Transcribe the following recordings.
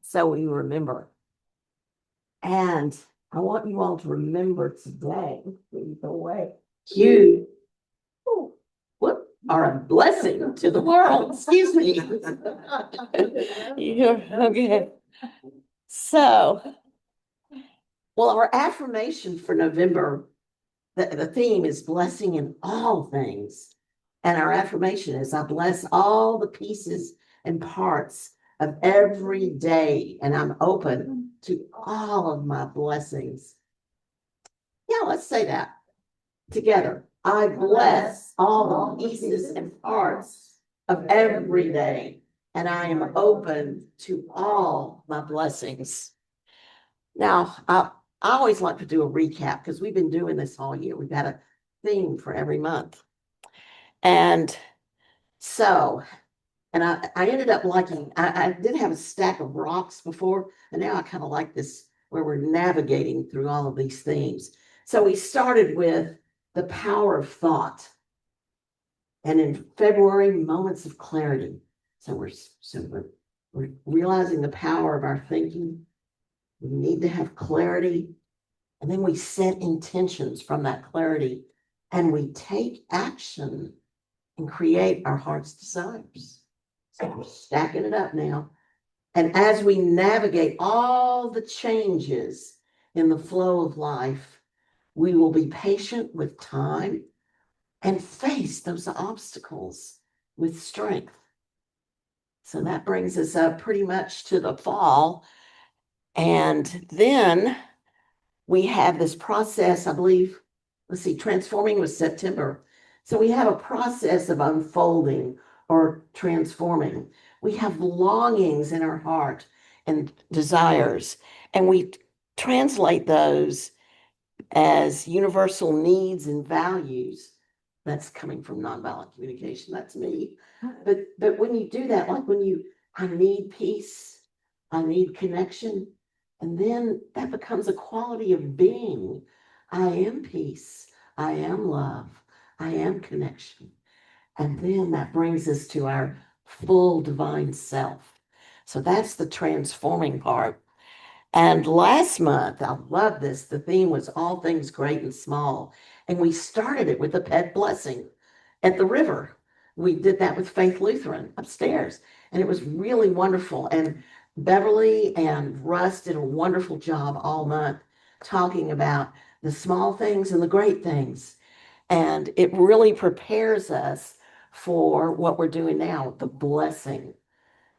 So we remember. And I want you all to remember today, either way, you what are a blessing to the world. Excuse me. You're okay. So, well, our affirmation for November, the theme is blessing in all things. And our affirmation is I bless all the pieces and parts of every day, and I'm open to all of my blessings. Yeah, let's say that together. I bless all the pieces and parts of every day, and I am open to all my blessings. Now, I always like to do a recap because we've been doing this all year. We've got a theme for every month. And so, and I ended up liking, I did have a stack of rocks before, and now I kind of like this where we're navigating through all of these themes. So we started with the power of thought. And in February, moments of clarity. So we're realizing the power of our thinking. We need to have clarity. And then we set intentions from that clarity and we take action and create our heart's desires. So we're stacking it up now. And as we navigate all the changes in the flow of life, we will be patient with time and face those obstacles with strength. So that brings us up pretty much to the fall. And then we have this process, I believe, let's see, transforming was September. So we have a process of unfolding or transforming. We have longings in our heart and desires, and we translate those as universal needs and values. That's coming from nonviolent communication. That's me. But when you do that, like when I need peace, I need connection, and then that becomes a quality of being. I am peace. I am love. I am connection. And then that brings us to our full divine self. So that's the transforming part. And last month, I love this. The theme was all things great and small. And we started it with a pet blessing at the river. We did that with Faith Lutheran upstairs. And it was really wonderful. And Beverly and Russ did a wonderful job all month talking about the small things and the great things. And it really prepares us for what we're doing now, the blessing.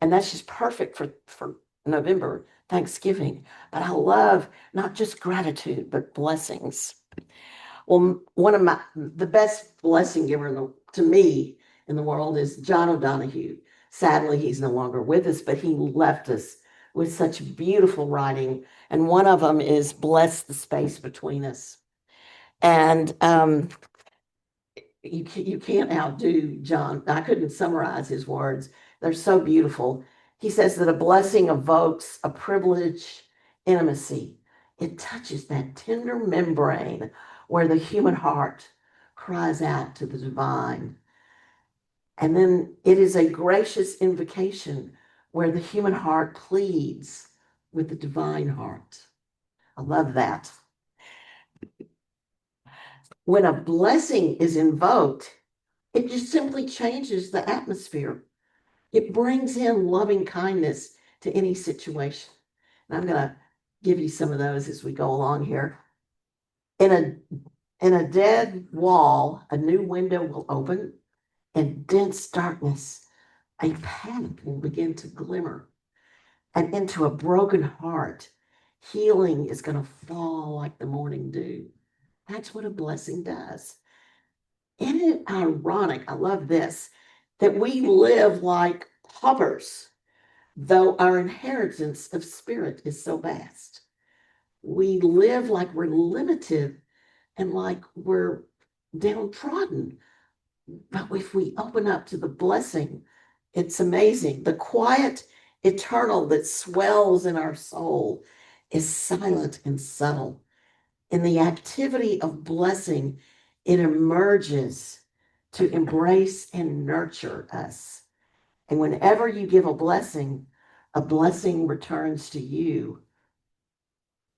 And that's just perfect for November, Thanksgiving. But I love not just gratitude, but blessings. Well, one of the best blessing giver to me in the world is John O'Donohue. Sadly, he's no longer with us, but he left us with such beautiful writing. And one of them is bless the space between us. And you can't outdo John. I couldn't summarize his words. They're so beautiful. He says that a blessing evokes a privileged intimacy. It touches that tender membrane where the human heart cries out to the divine. And then it is a gracious invocation where the human heart pleads with the divine heart. I love that. When a blessing is invoked, it just simply changes the atmosphere. It brings in loving kindness to any situation. And I'm going to give you some of those as we go along here. In a dead wall, a new window will open. In dense darkness, a path will begin to glimmer. And into a broken heart, healing is going to fall like the morning dew. That's what a blessing does. Isn't it ironic? I love this that we live like paupers, though our inheritance of spirit is so vast. We live like we're limited and like we're downtrodden. But if we open up to the blessing, it's amazing. The quiet, eternal that swells in our soul is silent and subtle. In the activity of blessing, it emerges to embrace and nurture us. And whenever you give a blessing, a blessing returns to you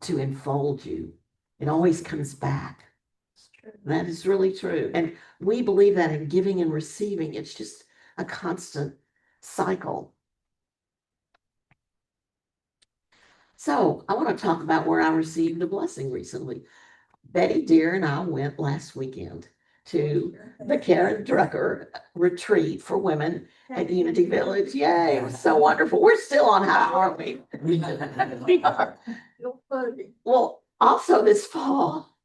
to enfold you. It always comes back. That is really true. And we believe that in giving and receiving, it's just a constant cycle. So I want to talk about where I received a blessing recently. Betty Deer and I went last weekend to the Karen Drucker retreat for women at Unity Village. Yay, it was so wonderful. We're still on high, aren't we? We are. Well, also this fall,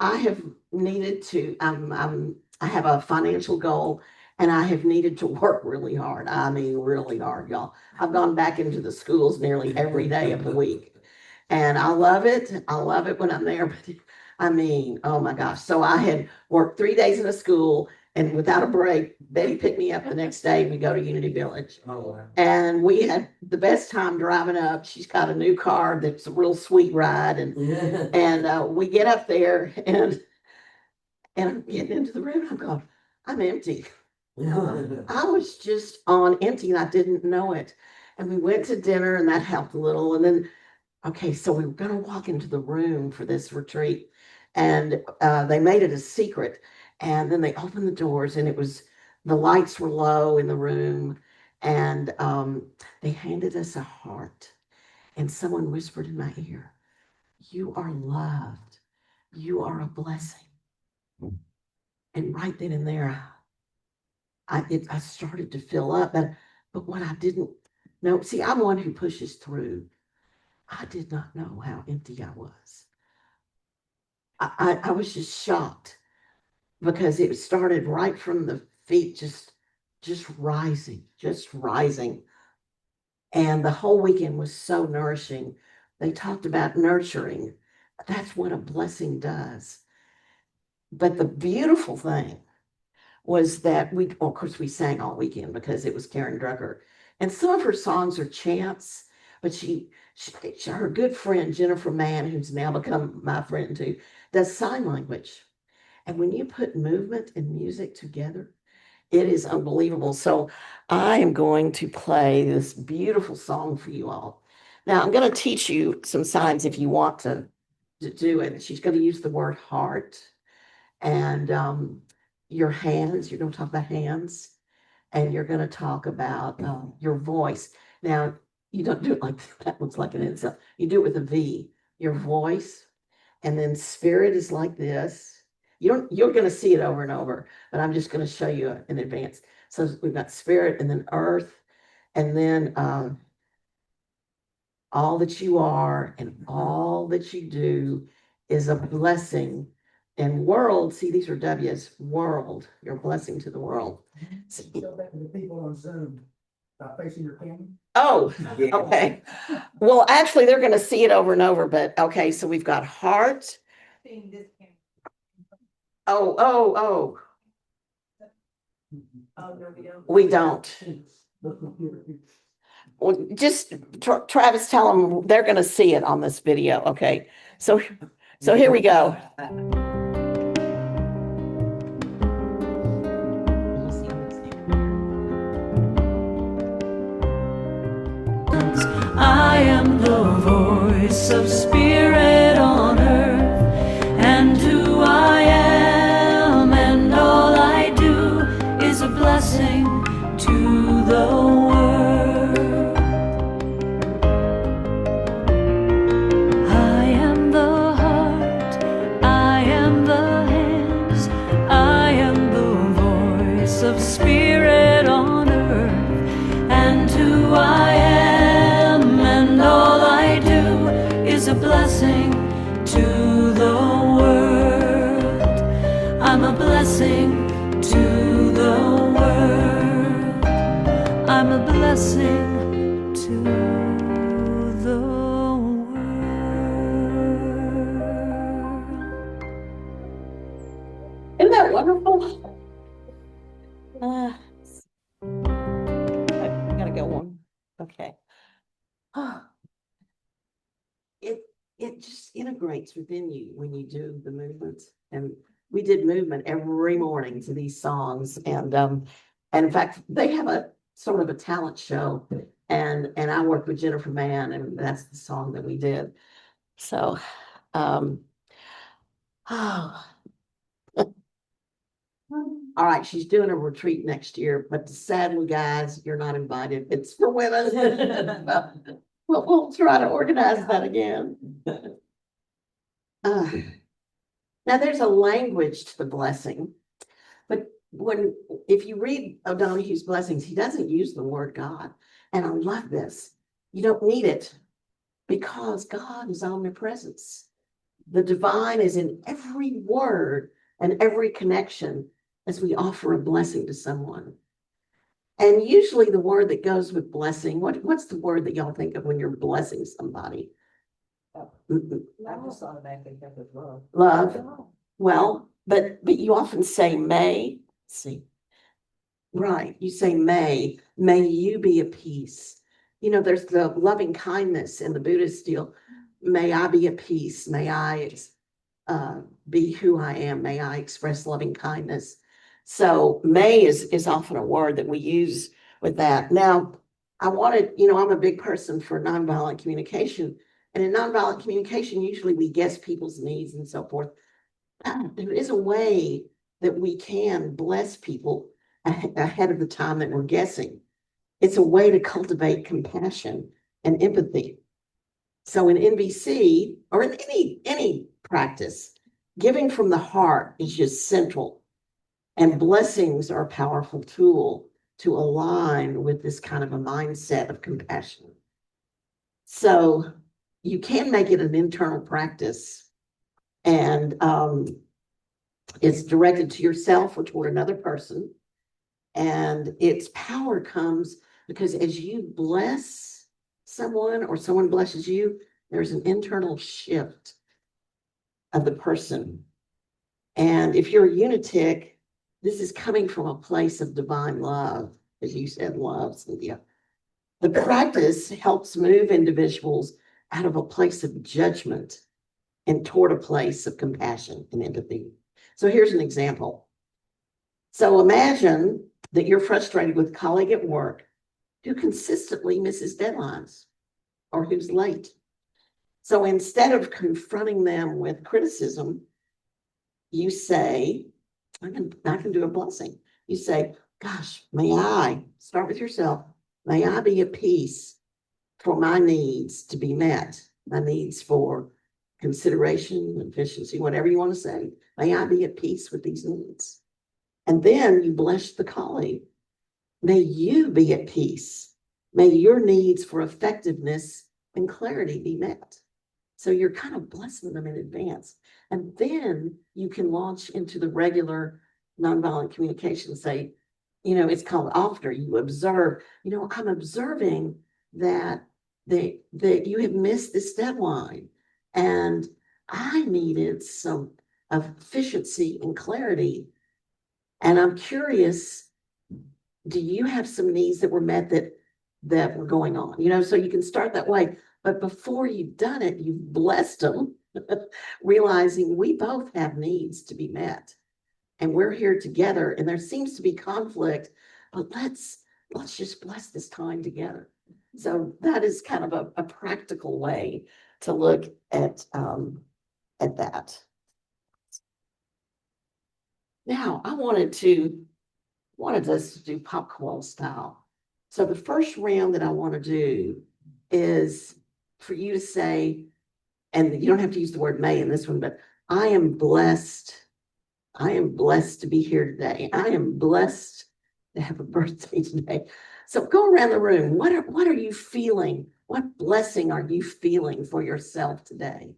I have needed to, I have a financial goal and I have needed to work really hard. I mean, really hard, y'all. I've gone back into the schools nearly every day of the week. And I love it. I love it when I'm there. But I mean, oh my gosh. So I had worked 3 days in a school and without a break, Betty picked me up the next day and we go to Unity Village. Oh, wow. And we had the best time driving up. She's got a new car that's a real sweet ride. And we get up there and I'm getting into the room and I'm going, I'm empty. I was just on empty and I didn't know it. And we went to dinner and that helped a little. And then, okay, so we were going to walk into the room for this retreat and they made it a secret. And then they opened the doors and the lights were low in the room. And they handed us a heart. And someone whispered in my ear, you are loved. You are a blessing. And right then and there, I started to fill up, but what I didn't know, see, I'm one who pushes through. I did not know how empty I was. I was just shocked because it started right from the feet, just rising. And the whole weekend was so nourishing. They talked about nurturing. That's what a blessing does. But the beautiful thing was that of course, we sang all weekend because it was Karen Drucker. And some of her songs are chants, but her good friend, Jennifer Mann, who's now become my friend too, does sign language. And when you put movement and music together, it is unbelievable. So I am going to play this beautiful song for you all. Now, I'm going to teach you some signs if you want to do it. She's going to use the word heart and your hands. You're going to talk about hands and you're going to talk about your voice. Now, you don't do it like that looks like an insult. You do it with a V, your voice, and then spirit is like this. You're going to see it over and over, but I'm just going to show you in advance. So we've got spirit and then earth, and then all that you are and all that you do is a blessing. And world, see, these are W's, world, you're a blessing to the world. Show that to the people on Zoom, facing your camera. Oh, okay. Well, actually, they're going to see it over and over, but okay, so we've got heart. Oh. We don't. Well, just Travis, tell them they're going to see it on this video. Okay. So here we go. I am the voice of spirit on earth, and who I am and all I do is a blessing to the world. I am the heart, I am the hands, I am the voice of spirit on earth, and who I am and all I do is a blessing to the world. I'm a blessing to the world. I'm a blessing to the world. Isn't that wonderful? I gotta go one. Okay. It just integrates within you when you do the movements. And we did movement every morning to these songs. And in fact, they have a sort of a talent show And I worked with Jennifer Mann, and that's the song that we did. So, oh, all right, she's doing a retreat next year, but sadly, guys, you're not invited. It's for women. We'll try to organize that again. Now, there's a language to the blessing, but if you read O'Donoghue's blessings, he doesn't use the word God. And I love this. You don't need it because God is omnipresence. The divine is in every word and every connection as we offer a blessing to someone. And usually the word that goes with blessing, what's the word that y'all think of when you're blessing somebody? I just automatically think of love. Love. Well, but you often say may. Let's see. Right. You say may you be at peace. You know, there's the loving kindness in the Buddhist deal. May I be at peace. May I be who I am. May I express loving kindness. So may is often a word that we use with that. Now, I'm a big person for nonviolent communication. And in nonviolent communication, usually we guess people's needs and so forth. There is a way that we can bless people ahead of the time that we're guessing. It's a way to cultivate compassion and empathy. So in NVC or in any practice, giving from the heart is just central. And blessings are a powerful tool to align with this kind of a mindset of compassion. So you can make it an internal practice, and it's directed to yourself or toward another person. And its power comes because as you bless someone or someone blesses you, there's an internal shift of the person. And if you're a unitic, this is coming from a place of divine love, as you said, love, Cynthia. The practice helps move individuals out of a place of judgment and toward a place of compassion and empathy. So here's an example. So imagine that you're frustrated with a colleague at work who consistently misses deadlines or who's late. So instead of confronting them with criticism, you say, I can do a blessing. You say, gosh, may I, start with yourself, may I be at peace for my needs to be met, my needs for consideration, efficiency, whatever you want to say. May I be at peace with these needs. And then you bless the colleague. May you be at peace. May your needs for effectiveness and clarity be met. So you're kind of blessing them in advance. And then you can launch into the regular nonviolent communication, say, it's called after you observe, I'm observing that you have missed this deadline. And I needed some efficiency and clarity. And I'm curious, do you have some needs that were met that were going on? So you can start that way. But before you've done it, you've blessed them, realizing we both have needs to be met. And we're here together, and there seems to be conflict, but let's just bless this time together. So that is kind of a practical way to look at that. Now, I wanted us to do popcorn style. So the first round that I want to do is for you to say, and you don't have to use the word may in this one, but I am blessed. I am blessed to be here today. I am blessed to have a birthday today. So go around the room. What are you feeling? What blessing are you feeling for yourself today?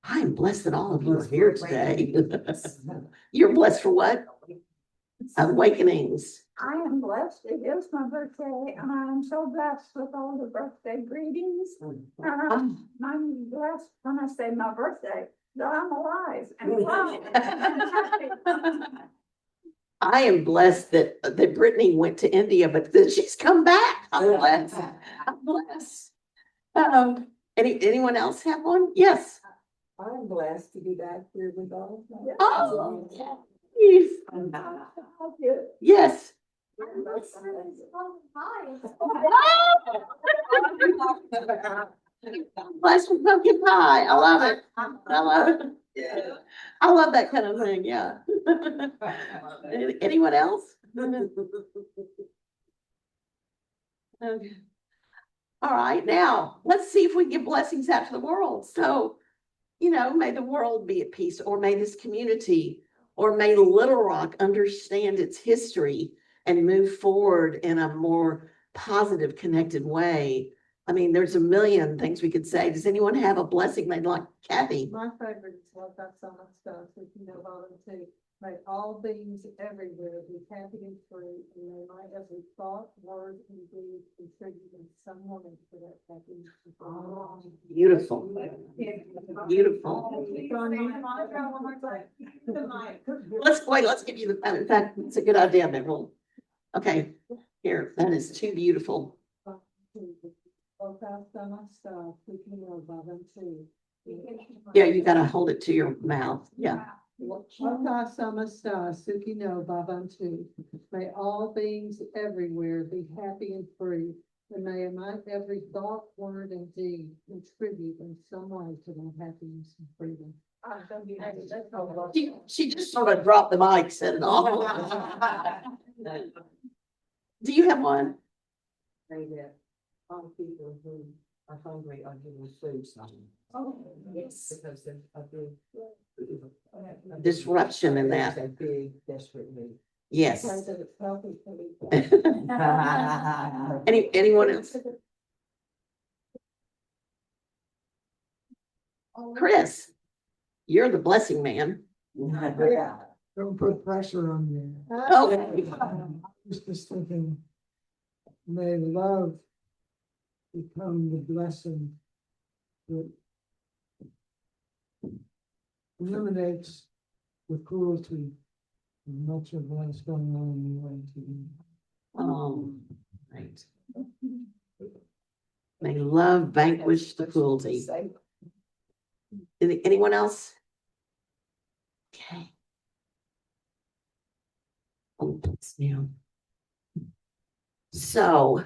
I am blessed that all of you are here today. You're blessed for what? Awakenings. I am blessed. It is my birthday, and I'm so blessed with all the birthday greetings. I'm blessed when I say my birthday that I'm alive and well and happy. I am blessed that Brittany went to India, but that she's come back. I'm blessed. I'm blessed. Anyone else have one? Yes. I'm blessed to be back here with all of my. Oh, yes. Yes. Bless with pumpkin pie. I love it. I love it. I love that kind of thing, yeah. Anyone else? Okay. All right, now, let's see if we can get blessings out to the world. So, may the world be at peace, or may this community, or may Little Rock understand its history and move forward in a more positive, connected way. I mean, there's a million things we could say. Does anyone have a blessing they'd like? Kathy? My favorite is what that song stuff, if you know about it too. May all beings everywhere be happy and free, and may my every thought, word, and deed contribute in some way to that happiness. Beautiful. Beautiful. Let's give you the pen. In fact, it's a good idea, Beverly. Okay, here, that is too beautiful. Yeah, you gotta hold it to your mouth. Yeah. May all beings everywhere be happy and free, and may my every thought, word, and deed contribute in some way to that happiness and freedom. She just sort of dropped the mic, said it all. Do you have one? Say that all people who are hungry are given food. Oh, yes. Because there's a big Disruption in there's that. a big desperate need. Yes. Pray that it's healthy for me. Anyone else? Chris, you're the blessing man. Don't put pressure on you. Okay. I was just thinking, may love become the blessing that eliminates the cruelty of much of what is going on in the world today. Right. May love vanquish the cruelty. Anyone else? Okay. Oh, that's new. So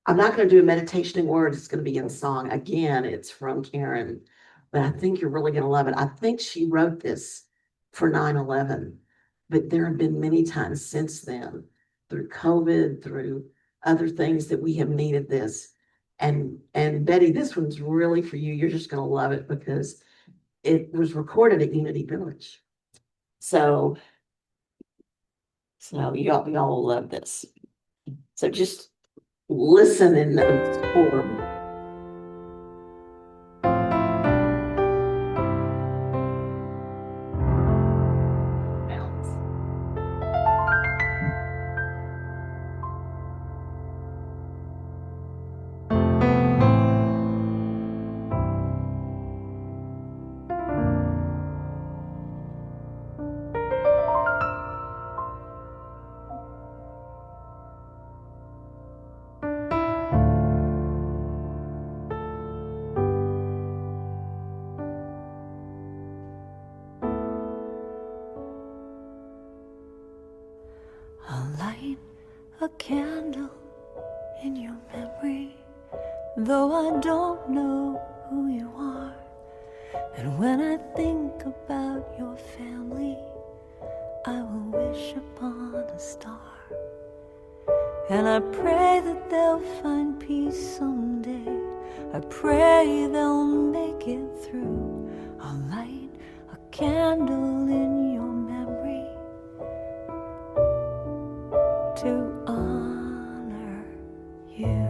I'm not going to do a meditation in words. It's going to be in song. Again, it's from Karen, but I think you're really going to love it. I think she wrote this for 9/11, but there have been many times since then, through COVID, through other things, that we have needed this. And Betty, this one's really for you. You're just going to love it because it was recorded at Unity Village. So y'all will love this. So just listen and absorb. I'll light a candle in your memory, though I don't know who you are. And when I think about your family, I will wish upon a star. And I pray that they'll find peace someday. I pray they'll make it through. I'll light a candle in your memory to honor you.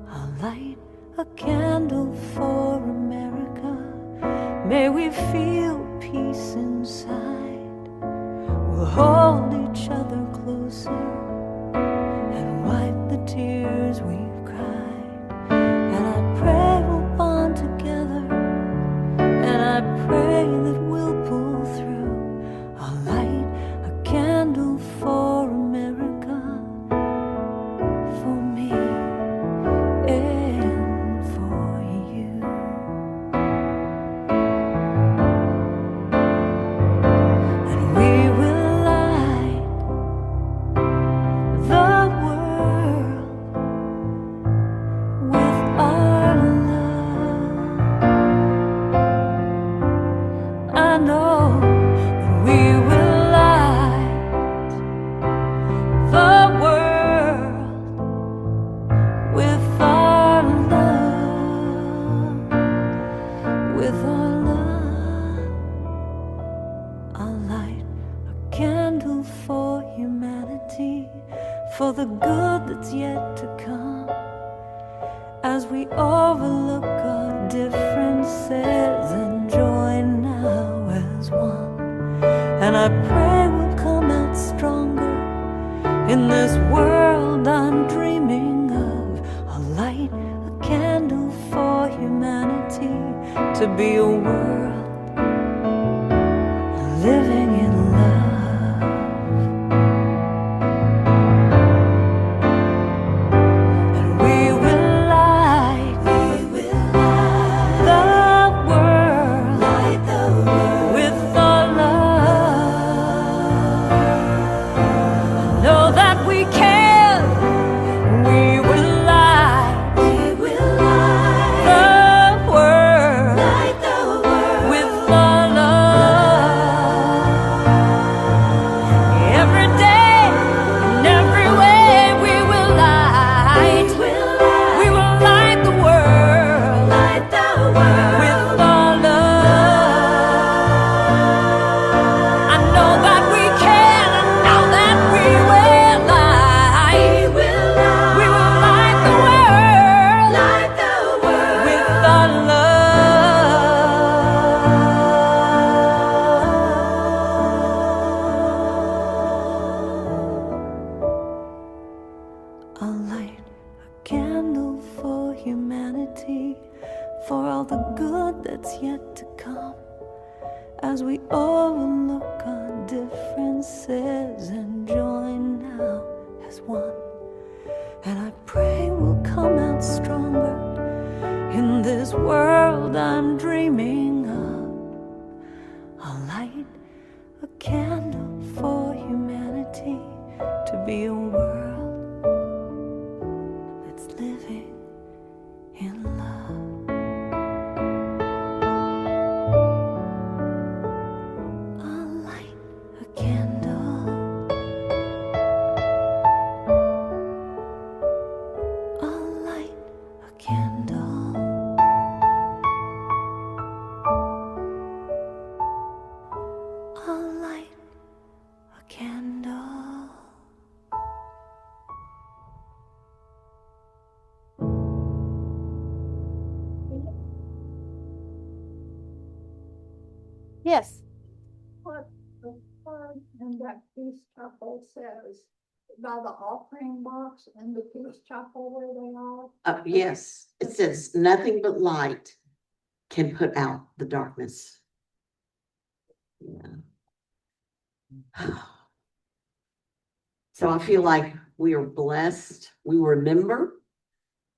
I'll light a candle for America. May we feel peace inside. We'll hold each other closer and wipe the tears we've cried. And I pray know that we will light the world with our love, with our love. I'll light a candle for humanity, for the good that's yet to come, as we overlook our differences and join now as one. And I pray we'll come out stronger in this world I'm dreaming of. I'll light a candle for humanity, to be a world living in love. And we will light the world with our love. I know that we can. We will light the world with our love. Every day, in every way, we will light. We will light the world with our love. I know that we can, I know that we will light. We will light the world with our love. I'll light a candle for humanity, for all the good that's yet to come, as we overlook our differences and join now as one. And I pray we'll come out stronger in this world I'm dreaming of. I'll light a candle for humanity, to be a world that's living in love. I'll light a candle. I'll light a candle. I'll light a candle. Yes. What the word in that Peace Chapel says, by the offering box in the Peace Chapel where they are. Yes, it says nothing but light can put out the darkness. Yeah. So I feel like we are blessed. We remember.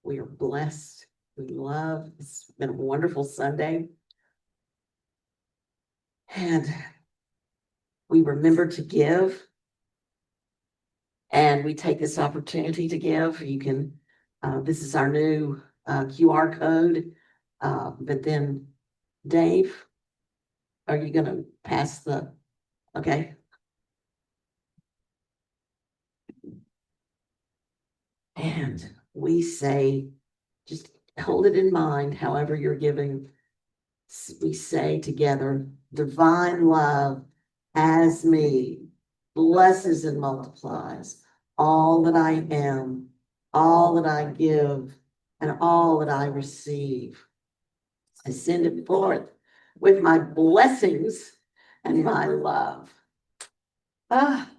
We are blessed. We love. It's been a wonderful Sunday. And we remember to give. And we take this opportunity to give. You can, this is our new QR code. But then, Dave, are you going to pass the, okay? And we say, just hold it in mind, however you're giving. We say together, divine love as me blesses and multiplies all that I am, all that I give, and all that I receive. I send it forth with my blessings and my love. Ah,